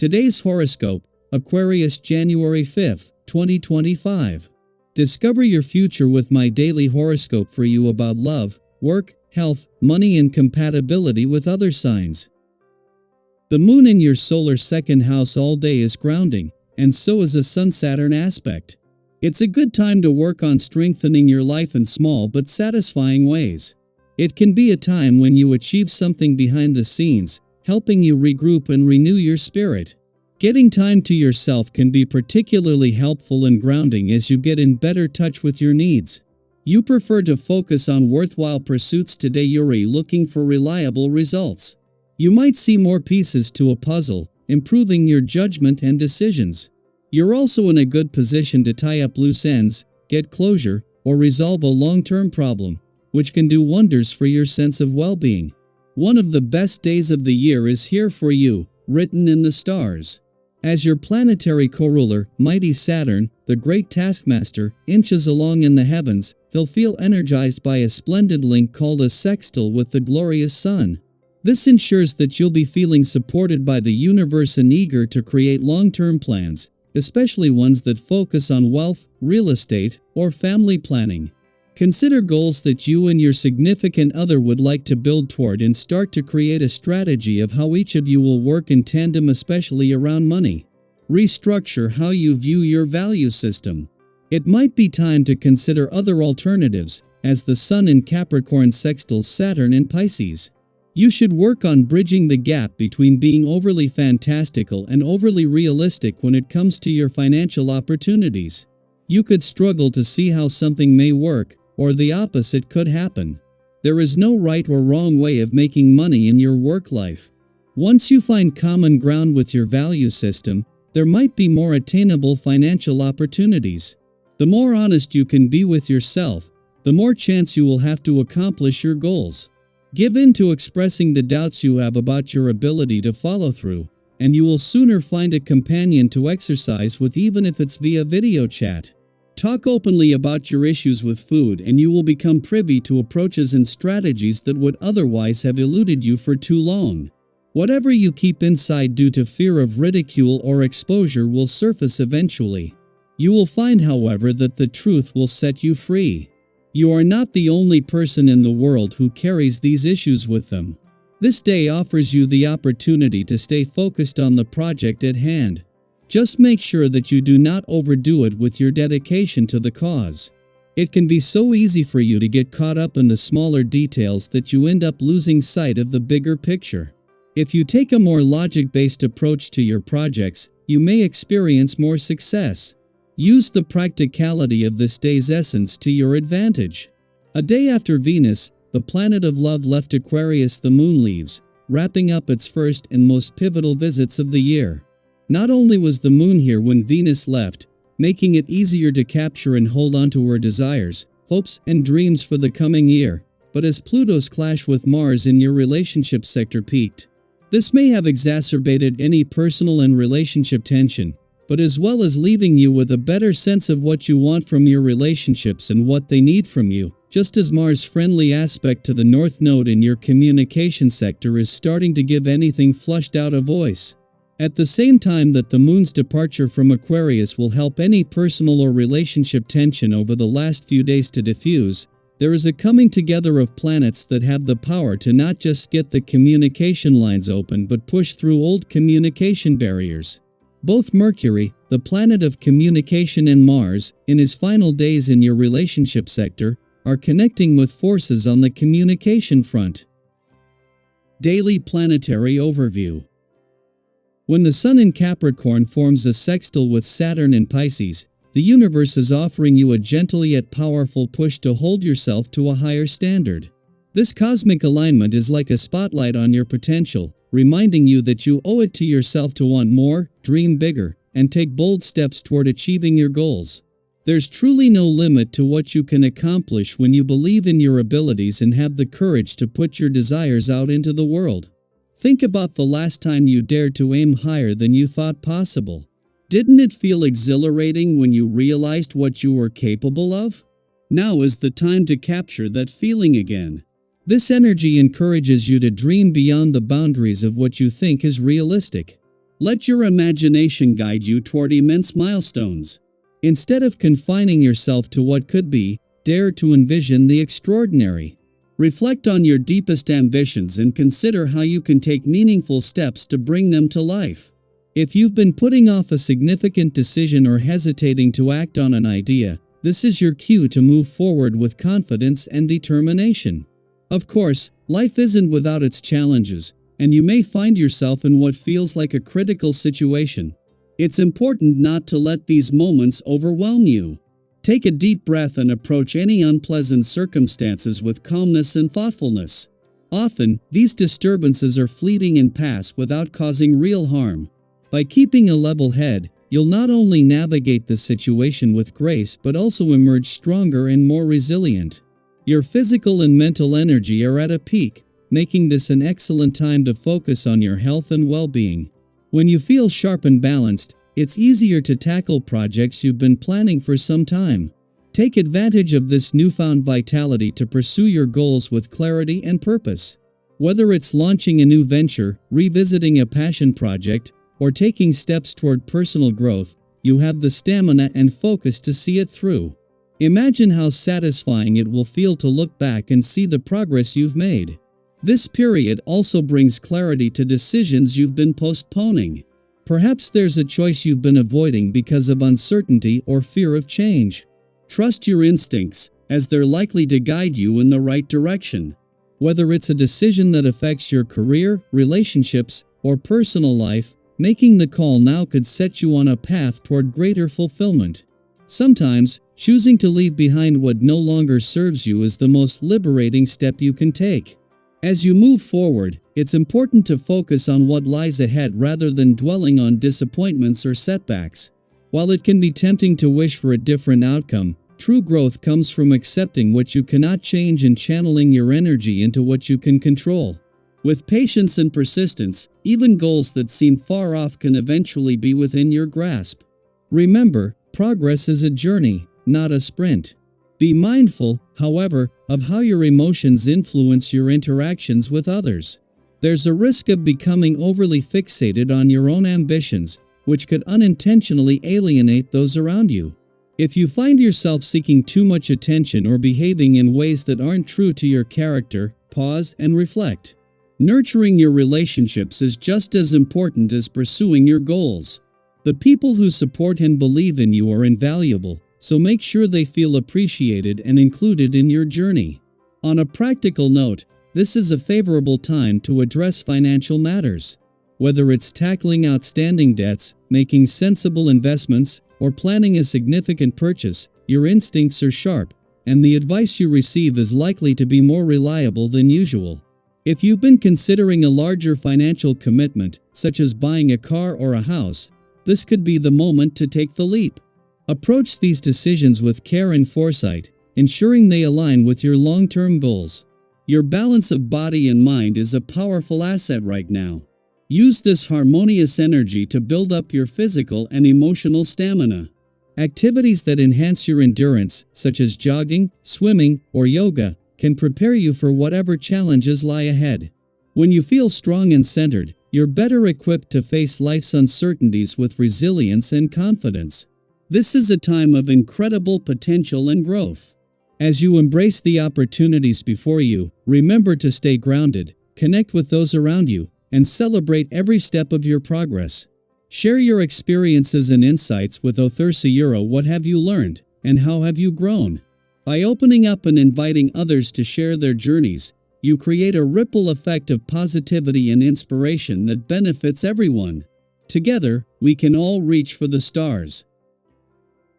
Today's horoscope, Aquarius January 5th, 2025. Discover your future with my daily horoscope for you about love, work, health, money and compatibility with other signs. The moon in your solar second house all day is grounding, and so is a Sun-Saturn aspect. It's a good time to work on strengthening your life in small but satisfying ways. It can be a time when you achieve something behind the scenes, helping you regroup and renew your spirit. Getting time to yourself can be particularly helpful and grounding as you get in better touch with your needs. You prefer to focus on worthwhile pursuits today. You're looking for reliable results. You might see more pieces to a puzzle, improving your judgment and decisions. You're also in a good position to tie up loose ends, get closure, or resolve a long-term problem, which can do wonders for your sense of well-being. One of the best days of the year is here for you, written in the stars. As your planetary co-ruler, mighty Saturn, the great taskmaster, inches along in the heavens, he'll feel energized by a splendid link called a sextile with the glorious Sun. This ensures that you'll be feeling supported by the universe and eager to create long-term plans, especially ones that focus on wealth, real estate, or family planning. Consider goals that you and your significant other would like to build toward and start to create a strategy of how each of you will work in tandem, especially around money. Restructure how you view your value system. It might be time to consider other alternatives, as the Sun in Capricorn sextiles Saturn in Pisces. You should work on bridging the gap between being overly fantastical and overly realistic when it comes to your financial opportunities. You could struggle to see how something may work, or the opposite could happen. There is no right or wrong way of making money in your work life. Once you find common ground with your value system, there might be more attainable financial opportunities. The more honest you can be with yourself, the more chance you will have to accomplish your goals. Give in to expressing the doubts you have about your ability to follow through, and you will sooner find a companion to exercise with, even if it's via video chat. Talk openly about your issues with food and you will become privy to approaches and strategies that would otherwise have eluded you for too long. Whatever you keep inside due to fear of ridicule or exposure will surface eventually. You will find, however, that the truth will set you free. You are not the only person in the world who carries these issues with them. This day offers you the opportunity to stay focused on the project at hand. Just make sure that you do not overdo it with your dedication to the cause. It can be so easy for you to get caught up in the smaller details that you end up losing sight of the bigger picture. If you take a more logic-based approach to your projects, you may experience more success. Use the practicality of this day's essence to your advantage. A day after Venus, the planet of love, left Aquarius, the moon leaves, wrapping up its first and most pivotal visits of the year. Not only was the moon here when Venus left, making it easier to capture and hold on to her desires, hopes, and dreams for the coming year, but as Pluto's clash with Mars in your relationship sector peaked. This may have exacerbated any personal and relationship tension, but as well as leaving you with a better sense of what you want from your relationships and what they need from you, just as Mars' friendly aspect to the North Node in your communication sector is starting to give anything flushed out a voice. At the same time that the moon's departure from Aquarius will help any personal or relationship tension over the last few days to diffuse, there is a coming together of planets that have the power to not just get the communication lines open but push through old communication barriers. Both Mercury, the planet of communication, and Mars, in his final days in your relationship sector, are connecting with forces on the communication front. Daily Planetary Overview. When the Sun in Capricorn forms a sextile with Saturn in Pisces, the universe is offering you a gentle yet powerful push to hold yourself to a higher standard. This cosmic alignment is like a spotlight on your potential, reminding you that you owe it to yourself to want more, dream bigger, and take bold steps toward achieving your goals. There's truly no limit to what you can accomplish when you believe in your abilities and have the courage to put your desires out into the world. Think about the last time you dared to aim higher than you thought possible. Didn't it feel exhilarating when you realized what you were capable of? Now is the time to capture that feeling again. This energy encourages you to dream beyond the boundaries of what you think is realistic. Let your imagination guide you toward immense milestones. Instead of confining yourself to what could be, dare to envision the extraordinary. Reflect on your deepest ambitions and consider how you can take meaningful steps to bring them to life. If you've been putting off a significant decision or hesitating to act on an idea, this is your cue to move forward with confidence and determination. Of course, life isn't without its challenges, and you may find yourself in what feels like a critical situation. It's important not to let these moments overwhelm you. Take a deep breath and approach any unpleasant circumstances with calmness and thoughtfulness. Often, these disturbances are fleeting and pass without causing real harm. By keeping a level head, you'll not only navigate the situation with grace but also emerge stronger and more resilient. Your physical and mental energy are at a peak, making this an excellent time to focus on your health and well-being. When you feel sharp and balanced, it's easier to tackle projects you've been planning for some time. Take advantage of this newfound vitality to pursue your goals with clarity and purpose. Whether it's launching a new venture, revisiting a passion project, or taking steps toward personal growth, you have the stamina and focus to see it through. Imagine how satisfying it will feel to look back and see the progress you've made. This period also brings clarity to decisions you've been postponing. Perhaps there's a choice you've been avoiding because of uncertainty or fear of change. Trust your instincts, as they're likely to guide you in the right direction. Whether it's a decision that affects your career, relationships, or personal life, making the call now could set you on a path toward greater fulfillment. Sometimes, choosing to leave behind what no longer serves you is the most liberating step you can take. As you move forward, it's important to focus on what lies ahead rather than dwelling on disappointments or setbacks. While it can be tempting to wish for a different outcome, true growth comes from accepting what you cannot change and channeling your energy into what you can control. With patience and persistence, even goals that seem far off can eventually be within your grasp. Remember, progress is a journey, not a sprint. Be mindful, however, of how your emotions influence your interactions with others. There's a risk of becoming overly fixated on your own ambitions, which could unintentionally alienate those around you. If you find yourself seeking too much attention or behaving in ways that aren't true to your character, pause and reflect. Nurturing your relationships is just as important as pursuing your goals. The people who support and believe in you are invaluable, so make sure they feel appreciated and included in your journey. On a practical note, this is a favorable time to address financial matters. Whether it's tackling outstanding debts, making sensible investments, or planning a significant purchase, your instincts are sharp, and the advice you receive is likely to be more reliable than usual. If you've been considering a larger financial commitment, such as buying a car or a house, this could be the moment to take the leap. Approach these decisions with care and foresight, ensuring they align with your long-term goals. Your balance of body and mind is a powerful asset right now. Use this harmonious energy to build up your physical and emotional stamina. Activities that enhance your endurance, such as jogging, swimming, or yoga, can prepare you for whatever challenges lie ahead. When you feel strong and centered, you're better equipped to face life's uncertainties with resilience and confidence. This is a time of incredible potential and growth. As you embrace the opportunities before you, remember to stay grounded, connect with those around you, and celebrate every step of your progress. Share your experiences and insights with Euro. What have you learned, and how have you grown? By opening up and inviting others to share their journeys, you create a ripple effect of positivity and inspiration that benefits everyone. Together, we can all reach for the stars.